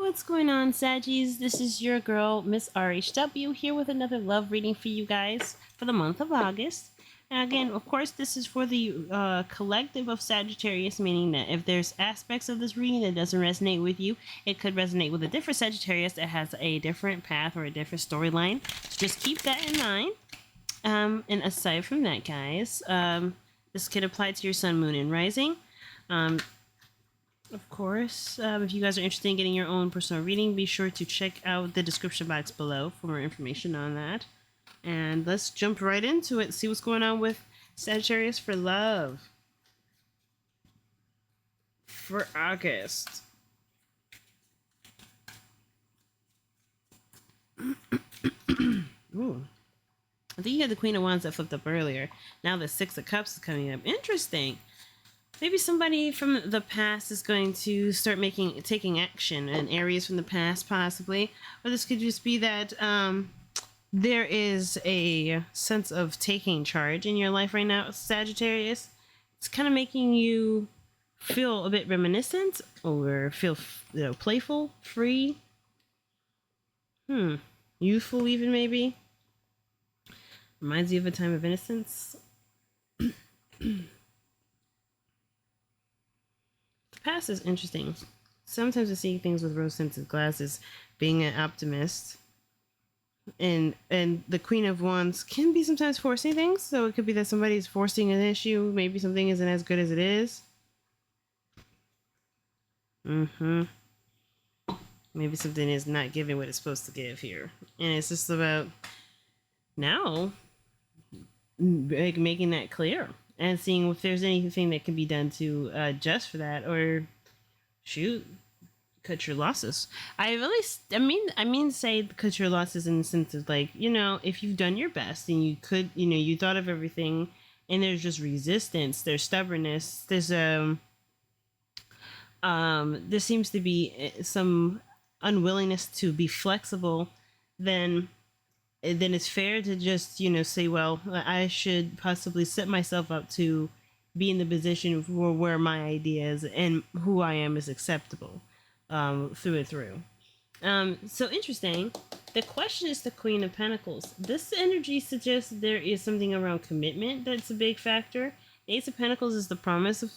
What's going on, Saggies? This is your girl, Miss RHW, here with another love reading for you guys for the month of August. And again, of course, this is for the collective of Sagittarius, meaning that if there's aspects of this reading that doesn't resonate with you, it could resonate with a different Sagittarius that has a different path or a different storyline. So just keep that in mind. And aside from that, guys, this could apply to your sun, moon, and rising. Of course, if you guys are interested in getting your own personal reading, be sure to check out the description box below for more information on that. And let's jump right into it, see what's going on with Sagittarius for love for August. Ooh. I think you had the Queen of Wands that flipped up earlier. Now the Six of Cups is coming up. Interesting. Maybe somebody from the past is going to start taking action, and Aries from the past possibly. Or this could just be that there is a sense of taking charge in your life right now, Sagittarius. It's kind of making you feel a bit reminiscent or feel playful, free, youthful even maybe. Reminds you of a time of innocence. Past is interesting. Sometimes I see things with rose-tinted glasses, being an optimist, and the Queen of Wands can be sometimes forcing things. So it could be that somebody's forcing an issue. Maybe something isn't as good as it is. Maybe something is not giving what it's supposed to give here, and it's just about now making that clear. And seeing if there's anything that can be done to adjust for that, or cut your losses. I mean, say cut your losses in the sense of if you've done your best and you thought of everything, and there's just resistance, there's stubbornness, there seems to be some unwillingness to be flexible, then it's fair to just, say, well, I should possibly set myself up to be in the position where my ideas and who I am is acceptable through and through. So interesting. The question is the Queen of Pentacles. This energy suggests there is something around commitment that's a big factor. Ace of Pentacles is the promise of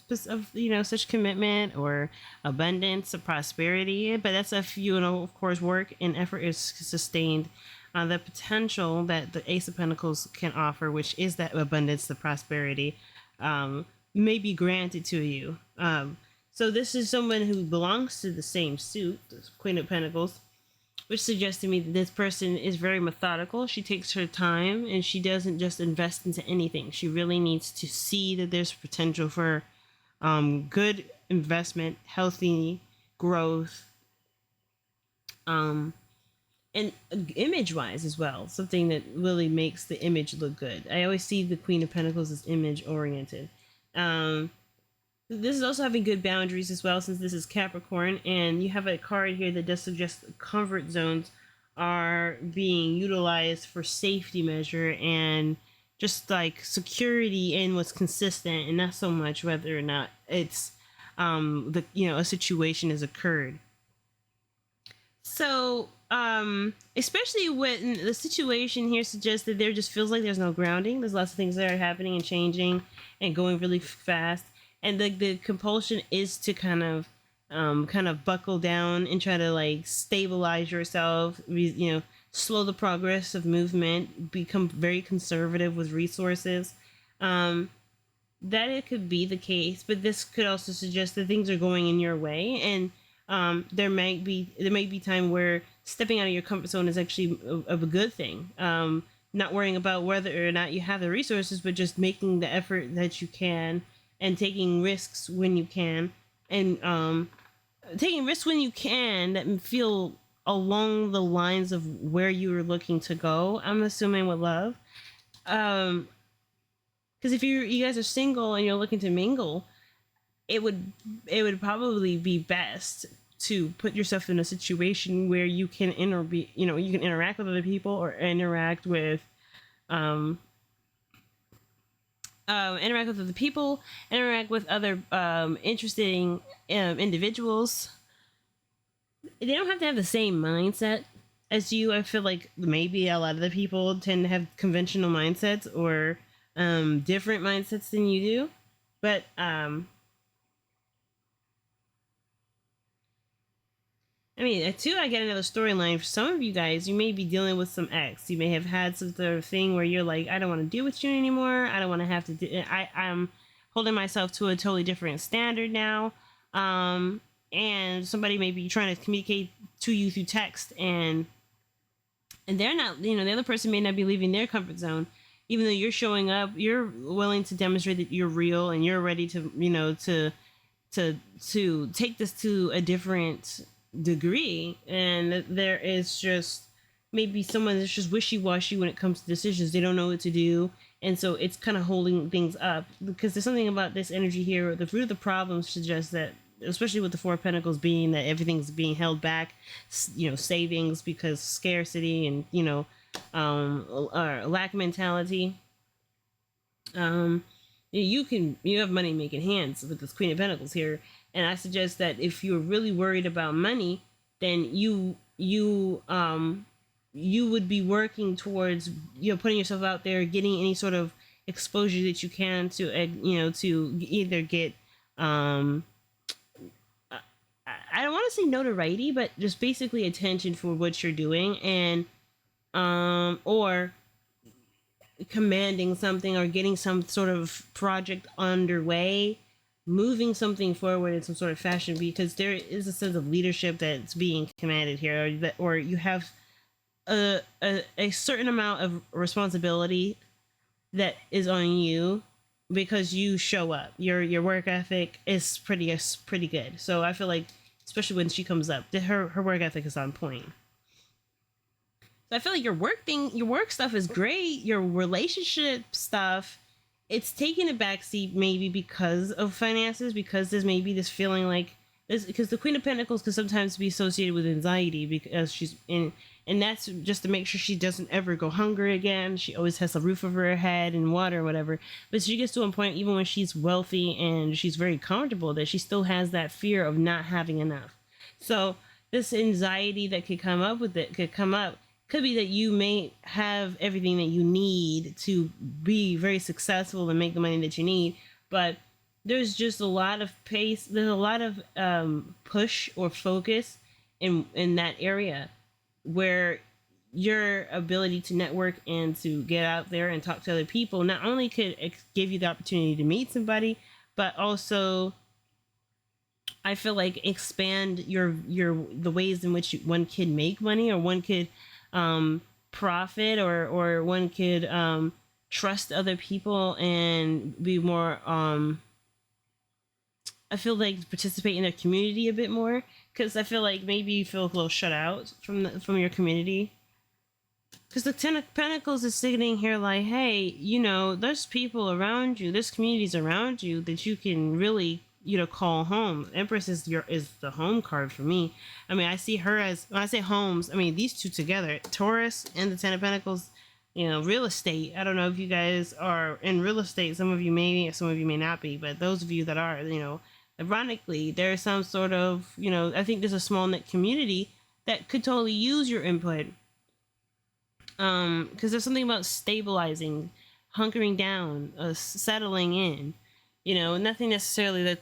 such commitment or abundance or prosperity, but that's if of course, work and effort is sustained. The potential that the Ace of Pentacles can offer, which is that abundance, the prosperity, may be granted to you. So this is someone who belongs to the same suit, the Queen of Pentacles, which suggests to me that this person is very methodical. She takes her time, and she doesn't just invest into anything. She really needs to see that there's potential for good investment, healthy growth, and image-wise as well, something that really makes the image look good. I always see the Queen of Pentacles as image-oriented. This is also having good boundaries as well, since this is Capricorn, and you have a card here that does suggest comfort zones are being utilized for safety measure and just like security in what's consistent, and not so much whether or not it's a situation has occurred. So, especially when the situation here suggests that there just feels like there's no grounding. There's lots of things that are happening and changing and going really fast. And the compulsion is to kind of buckle down and try to stabilize yourself, slow the progress of movement, become very conservative with resources. That it could be the case, but this could also suggest that things are going in your way, and there might be time where stepping out of your comfort zone is actually a good thing. Not worrying about whether or not you have the resources, but just making the effort that you can and taking risks when you can, and taking risks when you can that feel along the lines of where you are looking to go. I'm assuming with love, because if you guys are single and you're looking to mingle, it would probably be best to put yourself in a situation where you can you can interact with other people, or interact with other people, interact with other interesting individuals, they don't have to have the same mindset as you. I feel like maybe a lot of the people tend to have conventional mindsets or different mindsets than you do. But I mean, too, I get another storyline for some of you guys. You may be dealing with some ex. You may have had some sort of thing where you're like, I don't want to deal with you anymore. I don't want to have to do. I'm holding myself to a totally different standard now. And somebody may be trying to communicate to you through text, and they're not. You know, the other person may not be leaving their comfort zone, even though you're showing up. You're willing to demonstrate that you're real and you're ready to, to take this to a different degree. And there is just maybe someone that's just wishy-washy when it comes to decisions. They don't know what to do, and so it's kind of holding things up, because there's something about this energy here. The root of the problem suggests that, especially with the Four of Pentacles being that everything's being held back, savings because scarcity and lack mentality. You have money making hands with this Queen of Pentacles here, and I suggest that if you're really worried about money, then you would be working towards putting yourself out there, getting any sort of exposure that you can to to either get I don't want to say notoriety, but just basically attention for what you're doing, and or commanding something or getting some sort of project underway, moving something forward in some sort of fashion, because there is a sense of leadership that's being commanded here, or you have a certain amount of responsibility that is on you because you show up. Your work ethic is pretty good. So I feel like, especially when she comes up, that her work ethic is on point. So I feel like your work stuff is great. Your relationship stuff, it's taking a backseat maybe because of finances, because there's maybe this feeling like this, because the Queen of Pentacles can sometimes be associated with anxiety because she's in, and that's just to make sure she doesn't ever go hungry again. She always has a roof over her head and water or whatever. But she gets to a point, even when she's wealthy and she's very comfortable, that she still has that fear of not having enough. So this anxiety that could come up could be that you may have everything that you need to be very successful and make the money that you need, but there's just a lot of pace. There's a lot of push or focus in that area, where your ability to network and to get out there and talk to other people not only could give you the opportunity to meet somebody, but also I feel like expand the ways in which one could make money, or one could profit, or one could trust other people and be more I feel like participate in their community a bit more, because I feel like maybe you feel a little shut out from your community, because the Ten of Pentacles is sitting here like, hey, there's people around you, there's communities around you that you can really call home. Empress is the home card for me. I mean, I see her as, when I say homes, I mean these two together, Taurus and the Ten of Pentacles. Real estate. I don't know if you guys are in real estate. Some of you may, some of you may not be, but those of you that are, ironically, there's some sort of, I think there's a small knit community that could totally use your input. Because there's something about stabilizing, hunkering down, settling in. Nothing necessarily that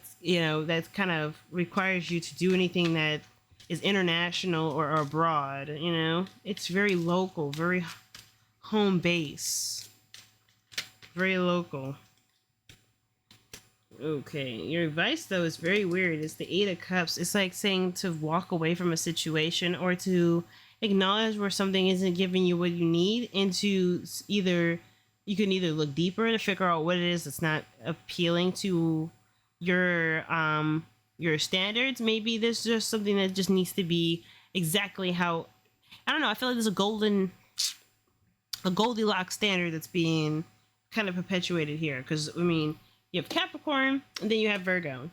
kind of requires you to do anything that is international or abroad. It's very local, very home base, very local. Okay, your advice though is very weird. It's the Eight of Cups. It's like saying to walk away from a situation, or to acknowledge where something isn't giving you what you need, and to you can either look deeper to figure out what it is that's not appealing to your standards. Maybe there's just something that just needs to be exactly how, I don't know, I feel like there's a Goldilocks standard that's being kind of perpetuated here, because I mean, you have Capricorn and then you have Virgo.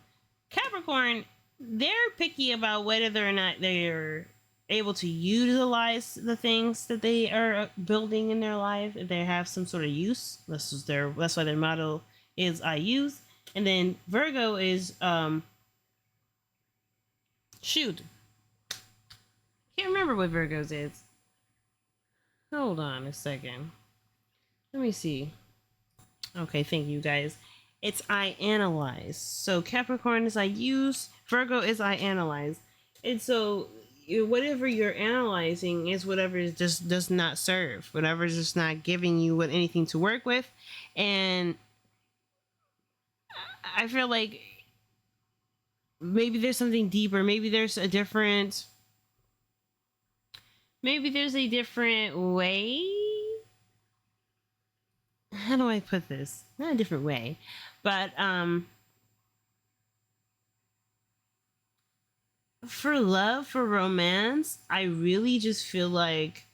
Capricorn, they're picky about whether or not they're able to utilize the things that they are building in their life. If they have some sort of use, that's why their motto is I use. And then Virgo is shoot. can't remember what Virgo's is. Hold on a second. Let me see. Okay, thank you guys. It's I analyze. So Capricorn is I use, Virgo is I analyze. And so whatever you're analyzing is whatever just does not serve, whatever is just not giving you what anything to work with. And I feel like maybe there's something deeper. Maybe there's a different way. How do I put this? Not a different way, but for love, for romance, I really just feel like,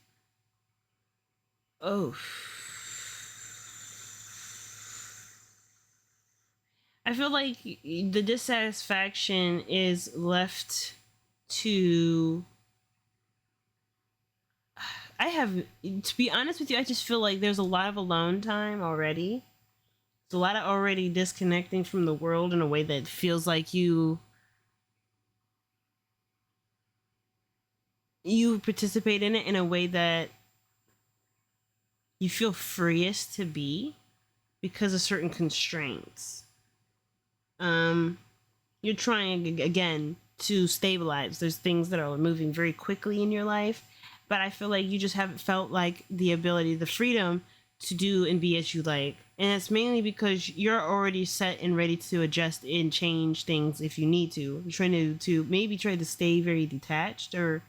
oh, I feel like the dissatisfaction is left to. I have, to be honest with you, I just feel like there's a lot of alone time already. There's a lot of already disconnecting from the world in a way that feels like you participate in it in a way that you feel freest to be because of certain constraints. You're trying again to stabilize. There's things that are moving very quickly in your life, but I feel like you just haven't felt like the ability, the freedom to do and be as you like. And it's mainly because you're already set and ready to adjust and change things if you need to. You're trying to maybe try to stay very detached or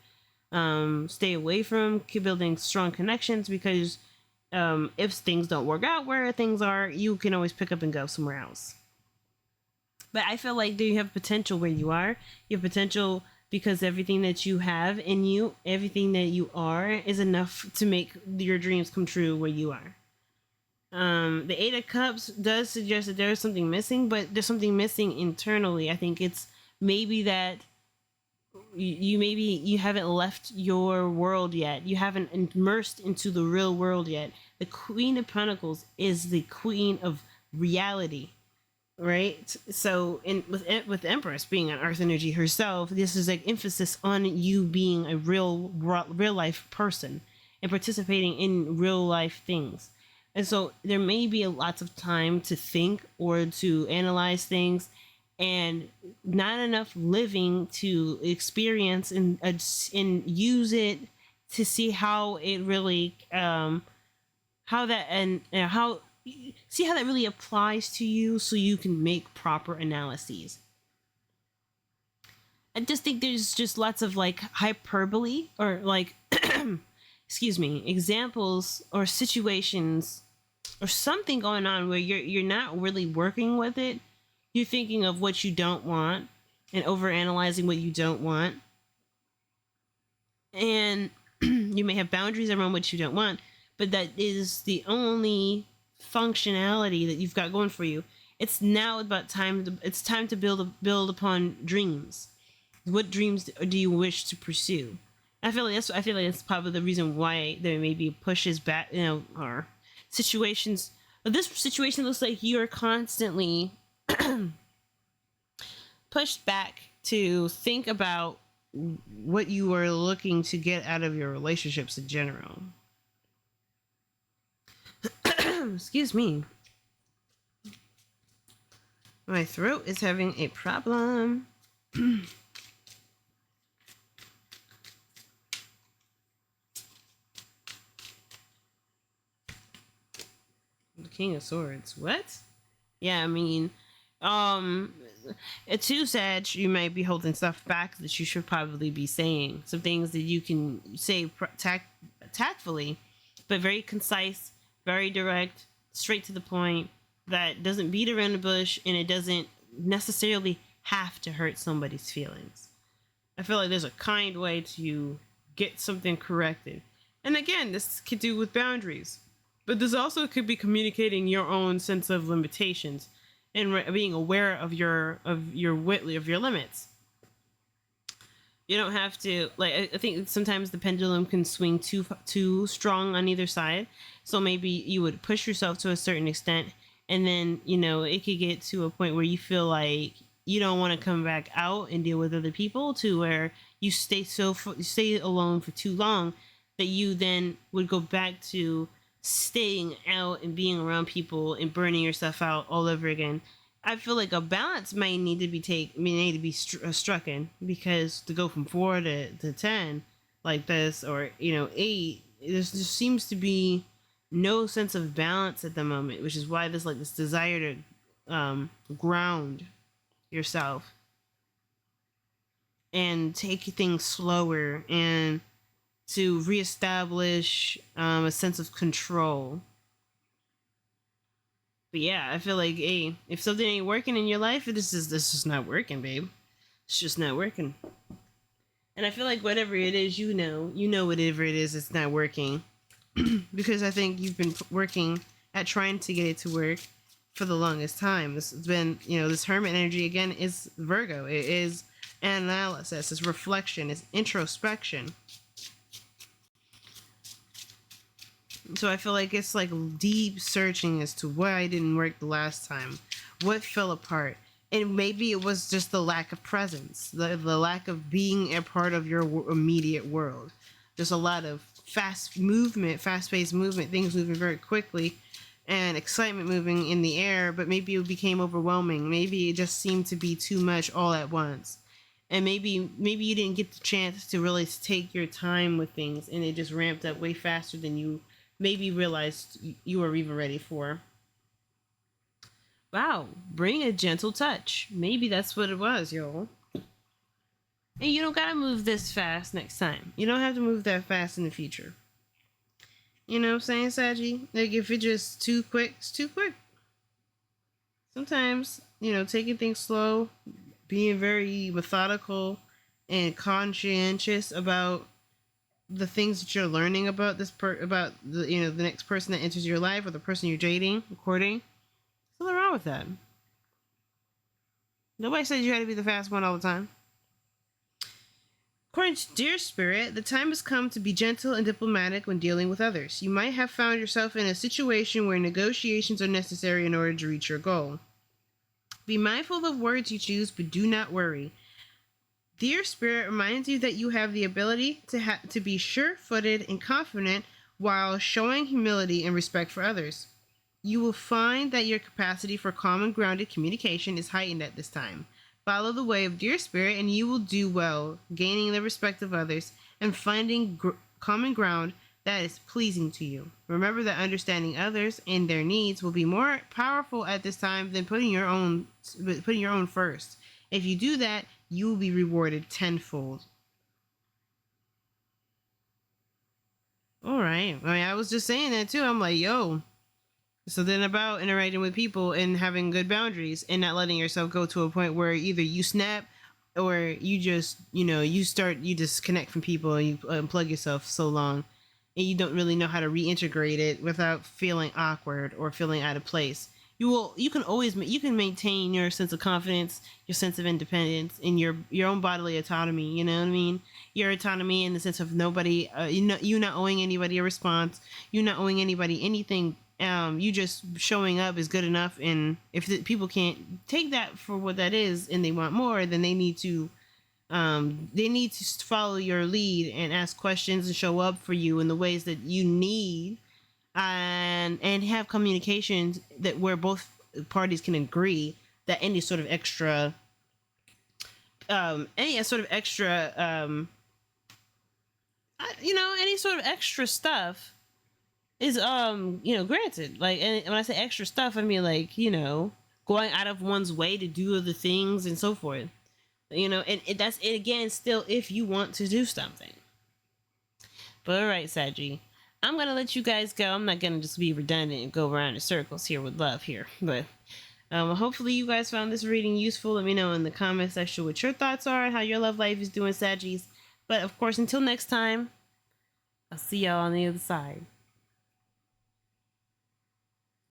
stay away from building strong connections because if things don't work out where things are, you can always pick up and go somewhere else. But I feel like you have potential where you are. You have potential because everything that you have in you, everything that you are, is enough to make your dreams come true where you are. The Eight of Cups does suggest that there's something missing, but there's something missing internally. I think it's maybe that you haven't left your world yet. You haven't immersed into the real world yet. The Queen of Pentacles is the queen of reality. Right, so with Empress being an Earth energy herself, this is like emphasis on you being a real life person and participating in real life things. And so there may be lots of time to think or to analyze things, and not enough living to experience and use it to see how it really how that and how. See how that really applies to you so you can make proper analyses. I just think there's just lots of like hyperbole or like excuse me, examples or situations or something going on where you're not really working with it. You're thinking of what you don't want and overanalyzing what you don't want. And you may have boundaries around what you don't want, but that is the only functionality that you've got going for you. It's now about time to build upon dreams. What dreams do you wish to pursue? I feel like that's probably the reason why there may be pushes back, or situations. But this situation looks like you're constantly pushed back to think about what you are looking to get out of your relationships in general. Excuse me. My throat is having a problem. The King of Swords. What? Yeah, I mean, at 2 Sag, you might be holding stuff back that you should probably be saying. Some things that you can say tactfully, but very concise, very direct, straight to the point, that doesn't beat around the bush, and it doesn't necessarily have to hurt somebody's feelings. I feel like there's a kind way to get something corrected. And again, this could do with boundaries, but this also could be communicating your own sense of limitations and being aware of your limits. You don't have to, like, I think sometimes the pendulum can swing too strong on either side. So maybe you would push yourself to a certain extent, and then, it could get to a point where you feel like you don't want to come back out and deal with other people, to where you stay alone for too long that you then would go back to staying out and being around people and burning yourself out all over again. I feel like a balance may need to be struck in, because to go from 4 to 10 like this, or 8, there just seems to be no sense of balance at the moment, which is why there's like this desire to ground yourself and take things slower and to reestablish a sense of control. But yeah, I feel like, hey, if something ain't working in your life, this is not working, babe. It's just not working. And I feel like whatever it is, whatever it is, it's not working. Because I think you've been working at trying to get it to work for the longest time. This has been, this hermit energy again is Virgo. It is analysis, it's reflection, it's introspection. So I feel like it's like deep searching as to why it didn't work the last time, what fell apart. And maybe it was just the lack of presence, the lack of being a part of your immediate world. There's a lot of fast-paced movement, things moving very quickly, and excitement moving in the air, but maybe it became overwhelming. Maybe it just seemed to be too much all at once. And maybe you didn't get the chance to really take your time with things, and it just ramped up way faster than you maybe realized you were even ready for. Wow, bring a gentle touch. Maybe that's what it was, y'all. And you don't gotta move this fast next time. You don't have to move that fast in the future. You know what I'm saying, Saggy? Like, if it's just too quick, it's too quick. Sometimes, taking things slow, being very methodical and conscientious about the things that you're learning about about the next person that enters your life, or the person you're dating, courting. There's nothing wrong with that. Nobody says you had to be the fast one all the time. According to Dear Spirit, the time has come to be gentle and diplomatic when dealing with others. You might have found yourself in a situation where negotiations are necessary in order to reach your goal. Be mindful of words you choose, but do not worry. Dear Spirit reminds you that you have the ability to be sure-footed and confident while showing humility and respect for others. You will find that your capacity for calm and grounded communication is heightened at this time. Follow the way of Dear Spirit and you will do well, gaining the respect of others and finding common ground that is pleasing to you. Remember that understanding others and their needs will be more powerful at this time than putting your own first. If you do that, you will be rewarded tenfold. All right. I was just saying that too. I'm like, yo. So then about interacting with people and having good boundaries and not letting yourself go to a point where either you snap or you just, you disconnect from people and you unplug yourself so long and you don't really know how to reintegrate it without feeling awkward or feeling out of place. You can maintain your sense of confidence, your sense of independence, and your own bodily autonomy. You know what I mean? Your autonomy in the sense of nobody, you not owing anybody a response, you not owing anybody anything. You just showing up is good enough. And if people can't take that for what that is, and they want more, then they need to follow your lead and ask questions and show up for you in the ways that you need. And have communications that where both parties can agree that any sort of extra stuff is granted. Like, and when I say extra stuff, I mean like, going out of one's way to do other things and so forth. And that's it again, still if you want to do something. But all right, Saggy, I'm going to let you guys go. I'm not going to just be redundant and go around in circles here with love here. But hopefully you guys found this reading useful. Let me know in the comment section what your thoughts are and how your love life is doing, Saggies. But of course, until next time, I'll see y'all on the other side.